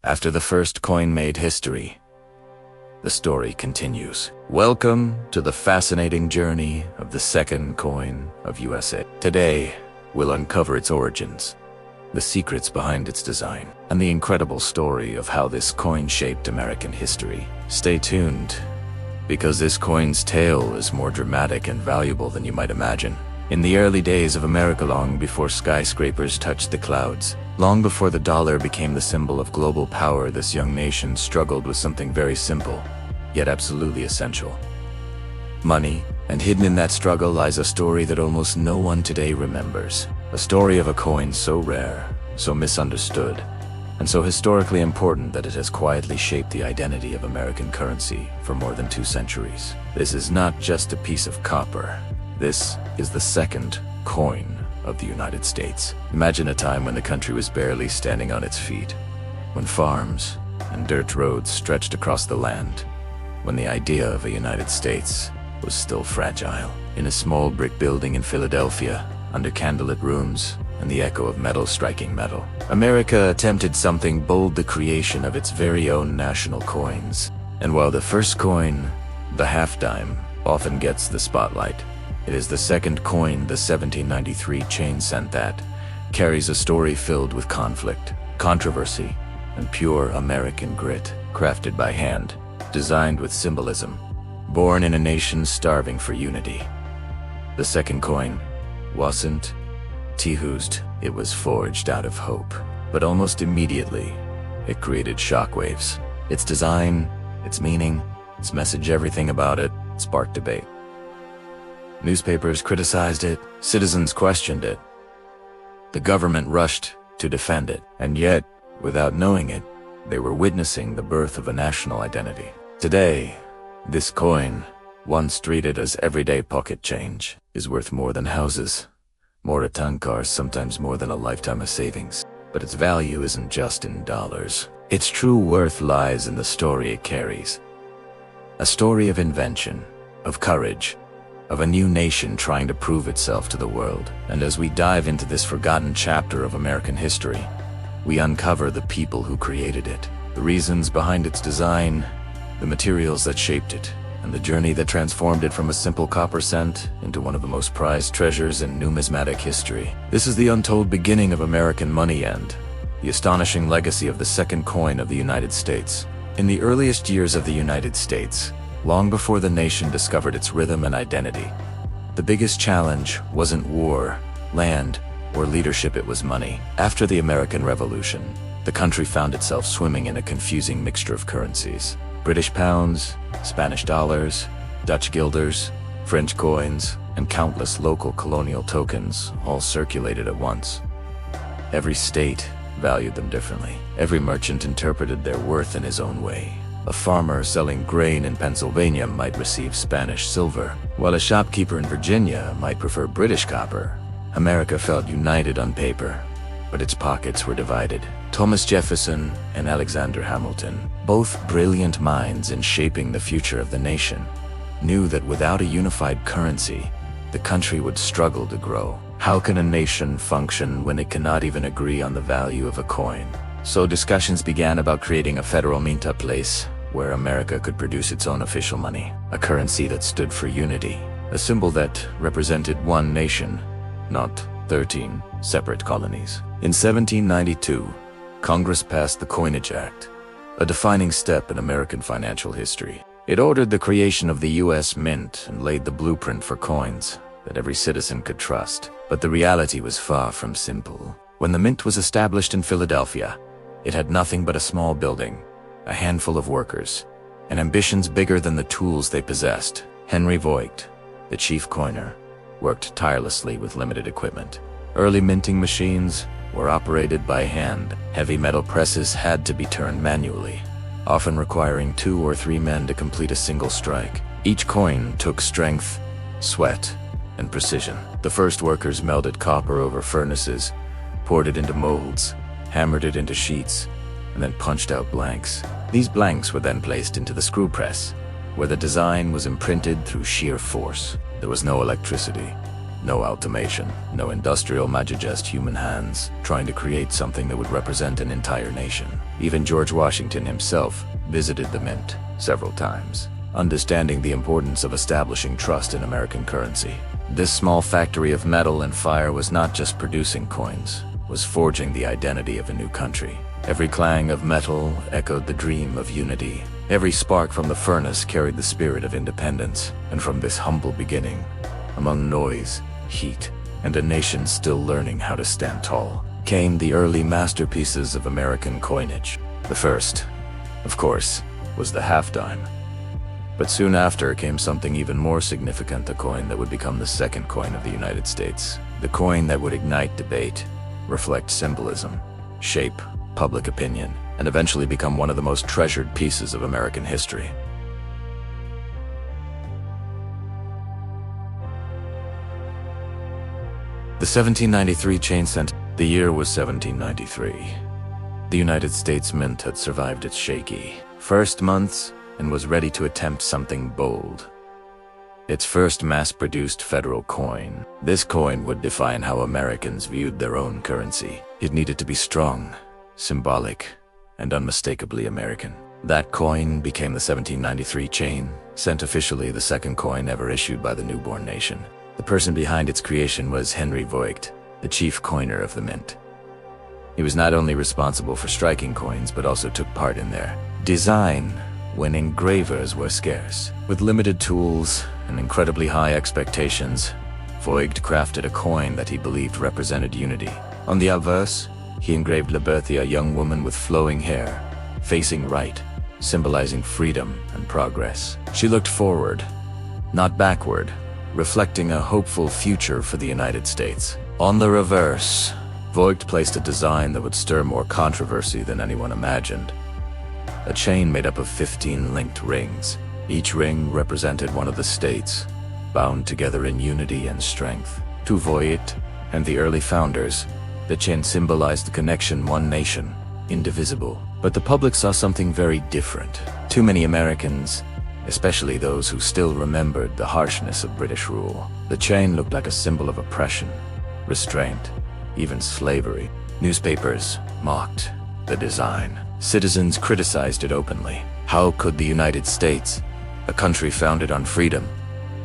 After the first coin made history, the story continues. Welcome to the fascinating journey of the second coin of USA. Today, we'll uncover its origins, the secrets behind its design, and the incredible story of how this coin shaped American history. Stay tuned, because this coin's tale is more dramatic and valuable than you might imagine. In the early days of America, long before skyscrapers touched the clouds, long before the dollar became the symbol of global power, this young nation struggled with something very simple, yet absolutely essential: money. And hidden in that struggle lies a story that almost no one today remembers. A story of a coin so rare, so misunderstood, and so historically important that it has quietly shaped the identity of American currency for more than 2 centuries. This is not just a piece of copper. This is the second coin of the United States. Imagine a time when the country was barely standing on its feet, when farms and dirt roads stretched across the land, when the idea of a United States was still fragile. In a small brick building in Philadelphia, under candlelit rooms and the echo of metal striking metal, America attempted something bold: the creation of its very own national coins. And while the first coin, the half dime, often gets the spotlight, it is the second coin, the 1793 chain cent, that carries a story filled with conflict, controversy, and pure American grit. Crafted by hand, designed with symbolism, born in a nation starving for unity, the second coin wasn't used. It was forged out of hope. But almost immediately, it created shockwaves. Its design, its meaning, its message, everything about it sparked debate. Newspapers criticized it, citizens questioned it, the government rushed to defend it, and yet, without knowing it, they were witnessing the birth of a national identity. Today, this coin, once treated as everyday pocket change, is worth more than houses, more a tank cars, sometimes more than a lifetime of savings. But its value isn't just in dollars. Its true worth lies in the story it carries. A story of invention, of courage, of a new nation trying to prove itself to the world. And as we dive into this forgotten chapter of American history, we uncover the people who created it, the reasons behind its design, the materials that shaped it, and the journey that transformed it from a simple copper cent into one of the most prized treasures in numismatic history. This is the untold beginning of American money and the astonishing legacy of the second coin of the United States. In the earliest years of the United States, long before the nation discovered its rhythm and identity, the biggest challenge wasn't war, land, or leadership, it was money. After the American Revolution, the country found itself swimming in a confusing mixture of currencies: British pounds, Spanish dollars, Dutch guilders, French coins, and countless local colonial tokens all circulated at once. Every state valued them differently. Every merchant interpreted their worth in his own way. A farmer selling grain in Pennsylvania might receive Spanish silver, while a shopkeeper in Virginia might prefer British copper. America felt united on paper, but its pockets were divided. Thomas Jefferson and Alexander Hamilton, both brilliant minds in shaping the future of the nation, knew that without a unified currency, the country would struggle to grow. How can a nation function when it cannot even agree on the value of a coin? So discussions began about creating a federal mint, a place where America could produce its own official money, a currency that stood for unity, a symbol that represented one nation, not 13 separate colonies. In 1792, Congress passed the Coinage Act, a defining step in American financial history. It ordered the creation of the U.S. Mint and laid the blueprint for coins that every citizen could trust. But the reality was far from simple. When the Mint was established in Philadelphia, it had nothing but a small building, a handful of workers, and ambitions bigger than the tools they possessed. Henry Voigt, the chief coiner, worked tirelessly with limited equipment. Early minting machines were operated by hand. Heavy metal presses had to be turned manually, often requiring 2 or 3 men to complete a single strike. Each coin took strength, sweat, and precision. The first workers melted copper over furnaces, poured it into molds, hammered it into sheets, and then punched out blanks. These blanks were then placed into the screw press, where the design was imprinted through sheer force. There was no electricity, No automation, no industrial magic, just human hands, trying to create something that would represent an entire nation. Even George Washington himself visited the mint several times, understanding the importance of establishing trust in American currency. This small factory of metal and fire was not just producing coins, was forging the identity of a new country. Every clang of metal echoed the dream of unity. Every spark from the furnace carried the spirit of independence. And from this humble beginning, among noise, heat, and a nation still learning how to stand tall, came the early masterpieces of American coinage. The first, of course, was the half-dime. But soon after came something even more significant, a coin that would become the second coin of the United States. The coin that would ignite debate, reflect symbolism, shape public opinion, and eventually become one of the most treasured pieces of American history. The 1793 chain cent. The year was 1793. The United States Mint had survived its shaky first months and was ready to attempt something bold. Its first mass-produced federal coin. This coin would define how Americans viewed their own currency. It needed to be strong, symbolic, and unmistakably American. That coin became the 1793 chain cent, officially the second coin ever issued by the newborn nation. The person behind its creation was Henry Voigt, the chief coiner of the mint. He was not only responsible for striking coins, but also took part in their design when engravers were scarce. With limited tools and incredibly high expectations, Voigt crafted a coin that he believed represented unity. On the obverse, he engraved Liberty, a young woman with flowing hair, facing right, symbolizing freedom and progress. She looked forward, not backward, reflecting a hopeful future for the United States. On the reverse, Voigt placed a design that would stir more controversy than anyone imagined. A chain made up of 15 linked rings. Each ring represented one of the states, bound together in unity and strength. To Voigt and the early founders, the chain symbolized the connection, one nation, indivisible. But the public saw something very different. Too many Americans, especially those who still remembered the harshness of British rule. The chain looked like a symbol of oppression, restraint, even slavery. Newspapers mocked the design. Citizens criticized it openly. How could the United States, a country founded on freedom,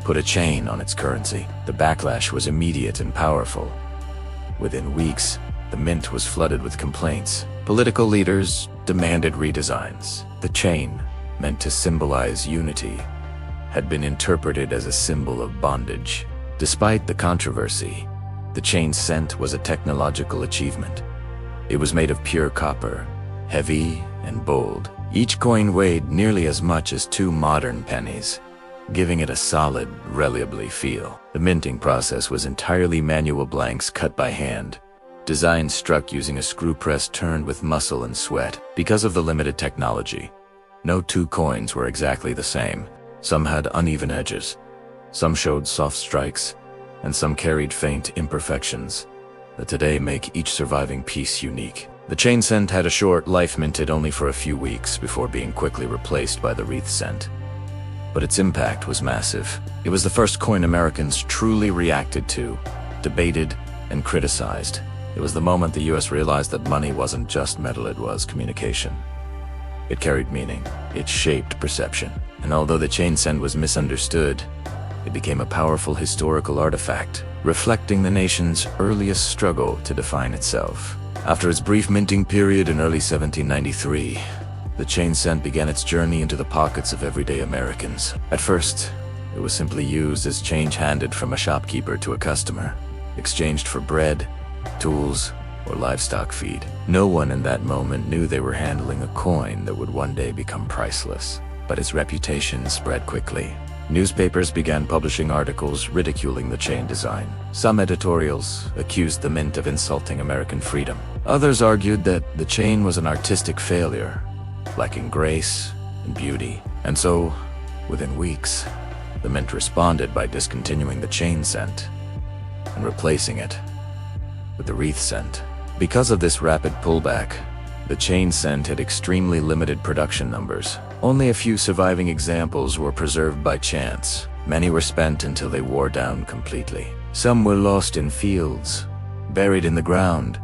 put a chain on its currency? The backlash was immediate and powerful. Within weeks, the mint was flooded with complaints. Political leaders demanded redesigns. The chain, meant to symbolize unity, had been interpreted as a symbol of bondage. Despite the controversy, the chain cent was a technological achievement. It was made of pure copper, heavy and bold. Each coin weighed nearly as much as 2 modern pennies, giving it a solid, reliably feel. The minting process was entirely manual, blanks cut by hand. Designs struck using a screw press turned with muscle and sweat. Because of the limited technology, no 2 coins were exactly the same. Some had uneven edges, some showed soft strikes, and some carried faint imperfections that today make each surviving piece unique. The chain cent had a short life, minted only for a few weeks before being quickly replaced by the wreath cent. But its impact was massive. It was the first coin Americans truly reacted to, debated, and criticized. It was the moment the US realized that money wasn't just metal, it was communication. It carried meaning, it shaped perception. And although the chain cent was misunderstood, it became a powerful historical artifact, reflecting the nation's earliest struggle to define itself. After its brief minting period in early 1793, the chain cent began its journey into the pockets of everyday Americans. At first, it was simply used as change handed from a shopkeeper to a customer, exchanged for bread, tools, or livestock feed. No one in that moment knew they were handling a coin that would one day become priceless. But its reputation spread quickly. Newspapers began publishing articles ridiculing the chain design. Some editorials accused the mint of insulting American freedom. Others argued that the chain was an artistic failure, lacking grace and beauty. And so, within weeks, the mint responded by discontinuing the chain cent and replacing it with the wreath cent. Because of this rapid pullback, the chain cent had extremely limited production numbers. Only a few surviving examples were preserved by chance. Many were spent until they wore down completely. Some were lost in fields, buried in the ground,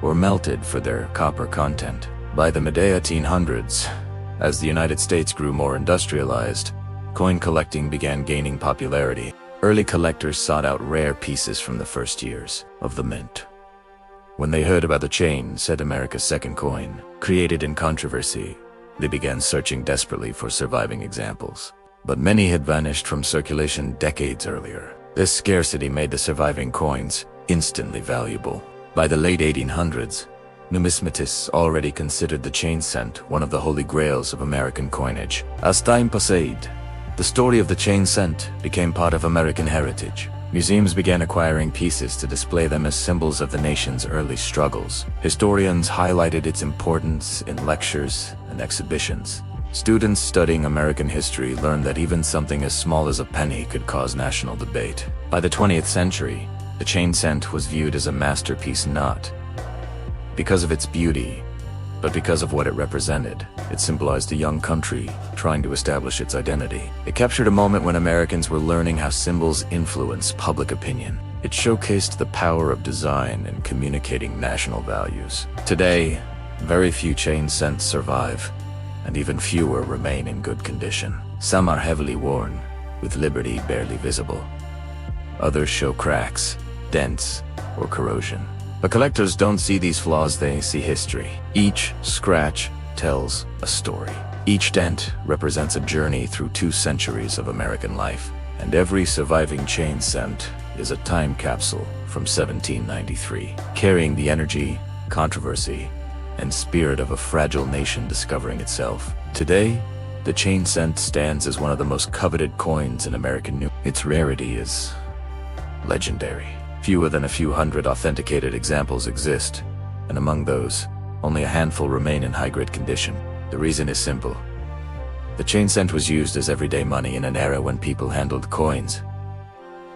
or melted for their copper content. By the mid-1800s, as the United States grew more industrialized, coin collecting began gaining popularity. Early collectors sought out rare pieces from the first years of the mint. When they heard about the chain set America's second coin, created in controversy, they began searching desperately for surviving examples. But many had vanished from circulation decades earlier. This scarcity made the surviving coins instantly valuable. By the late 1800s, numismatists already considered the chain cent one of the holy grails of American coinage. As time passed, the story of the chain cent became part of American heritage. Museums began acquiring pieces to display them as symbols of the nation's early struggles. Historians highlighted its importance in lectures and exhibitions. Students studying American history learned that even something as small as a penny could cause national debate. By the 20th century, the chain cent was viewed as a masterpiece not because of its beauty, but because of what it represented. It symbolized a young country trying to establish its identity. It captured a moment when Americans were learning how symbols influence public opinion. It showcased the power of design in communicating national values. Today, very few chain cents survive, and even fewer remain in good condition. Some are heavily worn, with liberty barely visible. Others show cracks, dents, or corrosion. But collectors don't see these flaws, they see history. Each scratch tells a story. Each dent represents a journey through 2 centuries of American life. And every surviving chain cent is a time capsule from 1793, carrying the energy, controversy, and spirit of a fragile nation discovering itself. Today, the chain cent stands as one of the most coveted coins in American news. Its rarity is legendary. Fewer than a few hundred authenticated examples exist, and among those, only a handful remain in high-grade condition. The reason is simple. The chain cent was used as everyday money in an era when people handled coins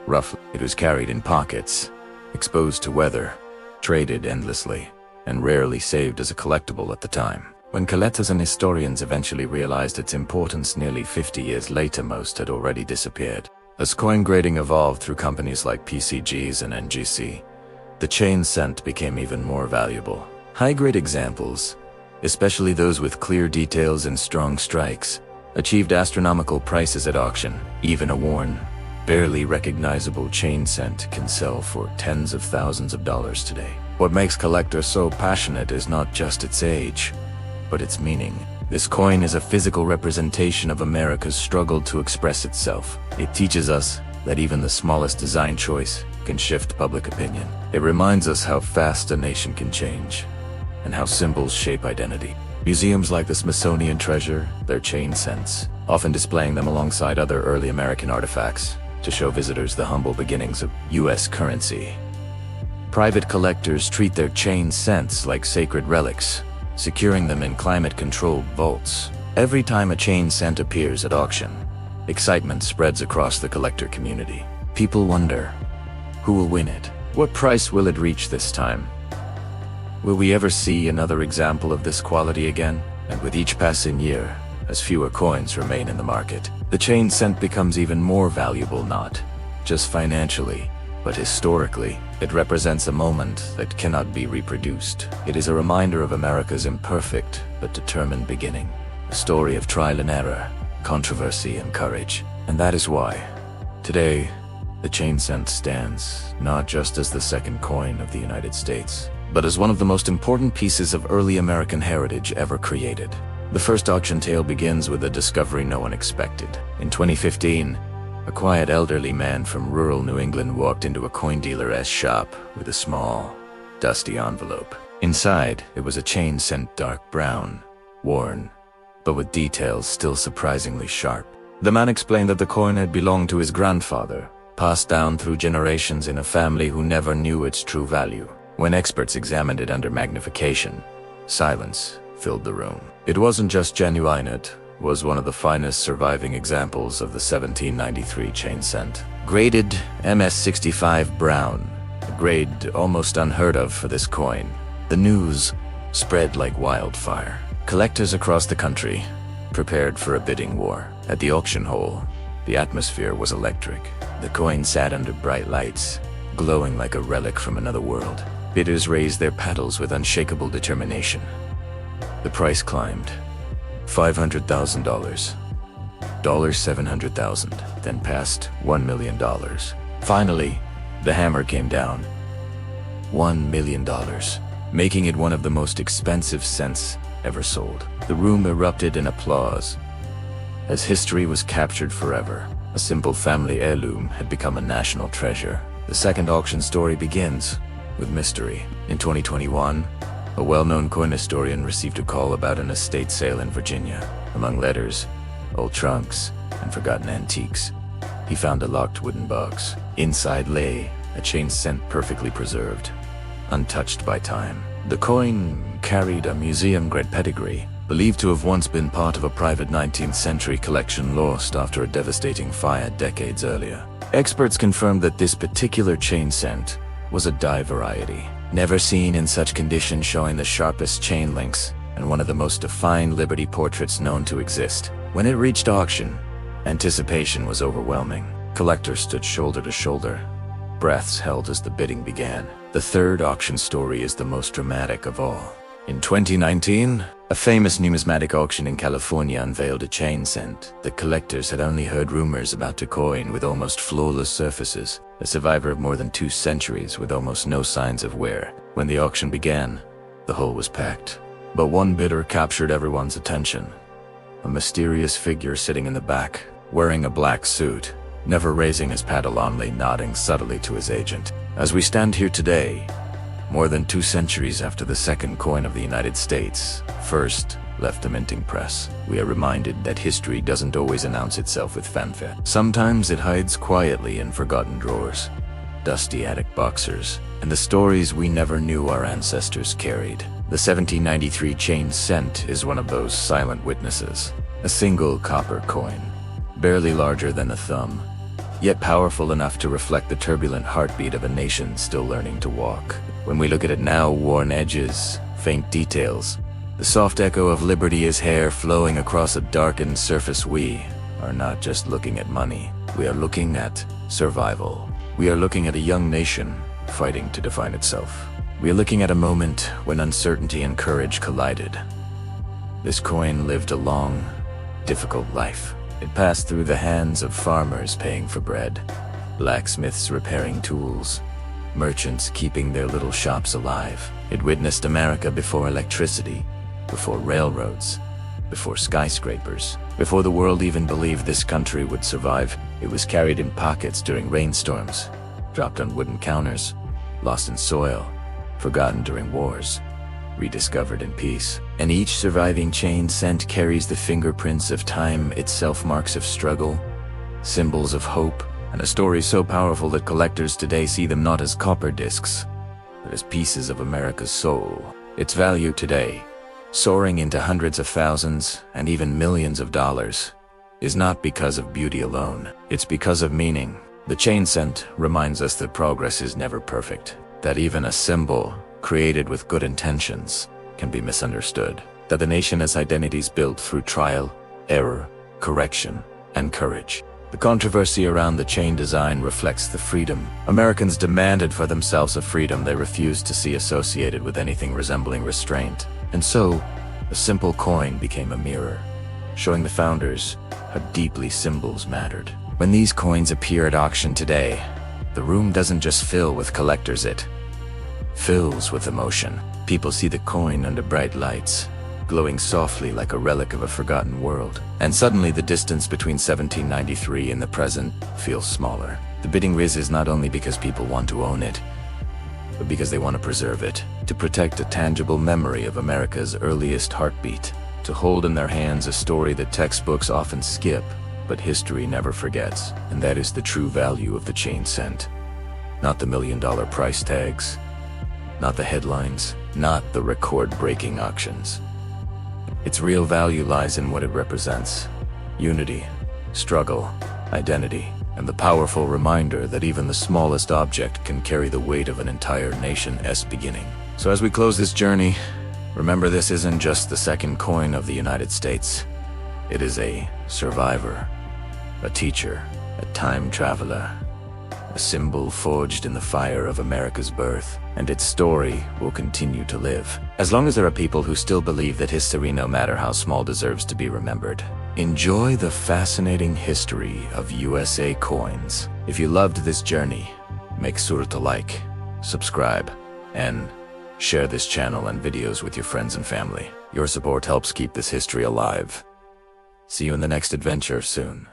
roughly. It was carried in pockets, exposed to weather, traded endlessly, and rarely saved as a collectible at the time. When collectors and historians eventually realized its importance nearly 50 years later, most had already disappeared. As coin grading evolved through companies like PCGs and NGC, the chain cent became even more valuable. High-grade examples, especially those with clear details and strong strikes, achieved astronomical prices at auction. Even a worn, barely recognizable chain cent can sell for tens of thousands of dollars today. What makes collectors so passionate is not just its age, but its meaning. This coin is a physical representation of America's struggle to express itself. It teaches us that even the smallest design choice can shift public opinion. It reminds us how fast a nation can change, and how symbols shape identity. Museums like the Smithsonian treasure their chain cents, often displaying them alongside other early American artifacts to show visitors the humble beginnings of U.S. currency. Private collectors treat their chain cents like sacred relics, securing them in climate-controlled vaults. Every time a chain cent appears at auction, excitement spreads across the collector community. People wonder, who will win it? What price will it reach this time? Will we ever see another example of this quality again? And with each passing year, as fewer coins remain in the market, the chain cent becomes even more valuable, not just financially, but historically. It represents a moment that cannot be reproduced. It is a reminder of America's imperfect but determined beginning, a story of trial and error, controversy and courage. And that is why, today, the chain cent stands not just as the second coin of the United States, but as one of the most important pieces of early American heritage ever created. The first auction tale begins with a discovery no one expected. In 2015, a quiet elderly man from rural New England walked into a coin dealer's shop with a small, dusty envelope. Inside, it was a chain cent, dark brown, worn, but with details still surprisingly sharp. The man explained that the coin had belonged to his grandfather, passed down through generations in a family who never knew its true value. When experts examined it under magnification, silence filled the room. It wasn't just genuine, it was one of the finest surviving examples of the 1793 chain cent. Graded MS65 brown, a grade almost unheard of for this coin. The news spread like wildfire. Collectors across the country prepared for a bidding war. At the auction hall, the atmosphere was electric. The coin sat under bright lights, glowing like a relic from another world. Bidders raised their paddles with unshakable determination. The price climbed. $500,000. $700,000, then past $1 million. Finally, the hammer came down. $1 million, making it one of the most expensive cents ever sold. The room erupted in applause. As history was captured forever, a simple family heirloom had become a national treasure. The second auction story begins with mystery. In 2021, a well-known coin historian received a call about an estate sale in Virginia. Among letters, old trunks, and forgotten antiques, he found a locked wooden box. Inside lay a chain cent perfectly preserved, untouched by time. The coin carried a museum-grade pedigree, believed to have once been part of a private 19th century collection lost after a devastating fire decades earlier. Experts confirmed that this particular chain cent was a die variety, never seen in such condition, showing the sharpest chain links and one of the most defined Liberty portraits known to exist. When it reached auction, anticipation was overwhelming. Collectors stood shoulder to shoulder, breaths held as the bidding began. The third auction story is the most dramatic of all. In 2019, a famous numismatic auction in California unveiled a chain cent that collectors had only heard rumors about. A coin with almost flawless surfaces, a survivor of more than 2 centuries with almost no signs of wear. When the auction began, the hall was packed. But one bidder captured everyone's attention. A mysterious figure sitting in the back, wearing a black suit, never raising his paddle, only nodding subtly to his agent. As we stand here today, more than 2 centuries after the second coin of the United States first left the minting press, we are reminded that history doesn't always announce itself with fanfare. Sometimes it hides quietly in forgotten drawers, dusty attic boxers, and the stories we never knew our ancestors carried. The 1793 chain cent is one of those silent witnesses. A single copper coin, barely larger than a thumb, yet powerful enough to reflect the turbulent heartbeat of a nation still learning to walk. When we look at it now, worn edges, faint details, the soft echo of liberty is hair flowing across a darkened surface. We are not just looking at money, we are looking at survival. We are looking at a young nation fighting to define itself. We are looking at a moment when uncertainty and courage collided. This coin lived a long, difficult life. It passed through the hands of farmers paying for bread, blacksmiths repairing tools, merchants keeping their little shops alive. It witnessed America before electricity, before railroads, before skyscrapers, before the world even believed this country would survive. It was carried in pockets during rainstorms, dropped on wooden counters, lost in soil, forgotten during wars, rediscovered in peace. And each surviving chain cent carries the fingerprints of time itself, marks of struggle, symbols of hope, and a story so powerful that collectors today see them not as copper discs, but as pieces of America's soul. Its value today, soaring into hundreds of thousands and even millions of dollars, is not because of beauty alone. It's because of meaning. The chain cent reminds us that progress is never perfect, that even a symbol created with good intentions can be misunderstood, that the nation has identities built through trial, error, correction, and courage. The controversy around the chain design reflects the freedom Americans demanded for themselves, a freedom they refused to see associated with anything resembling restraint. And so, a simple coin became a mirror, showing the founders how deeply symbols mattered. When these coins appear at auction today, the room doesn't just fill with collectors, it fills with emotion. People see the coin under bright lights, glowing softly like a relic of a forgotten world. And suddenly the distance between 1793 and the present feels smaller. The bidding rises not only because people want to own it, but because they want to preserve it, to protect a tangible memory of America's earliest heartbeat, to hold in their hands a story that textbooks often skip, but history never forgets. And that is the true value of the chain cent. Not the million-dollar price tags, not the headlines, not the record-breaking auctions. Its real value lies in what it represents: unity, struggle, identity, and the powerful reminder that even the smallest object can carry the weight of an entire nation's beginning. So as we close this journey, remember, this isn't just the second coin of the United States. It is a survivor, a teacher, a time traveler, a symbol forged in the fire of America's birth, and its story will continue to live. As long as there are people who still believe that history, no matter how small, deserves to be remembered. Enjoy the fascinating history of USA coins. If you loved this journey, make sure to like, subscribe, and share this channel and videos with your friends and family. Your support helps keep this history alive. See you in the next adventure soon.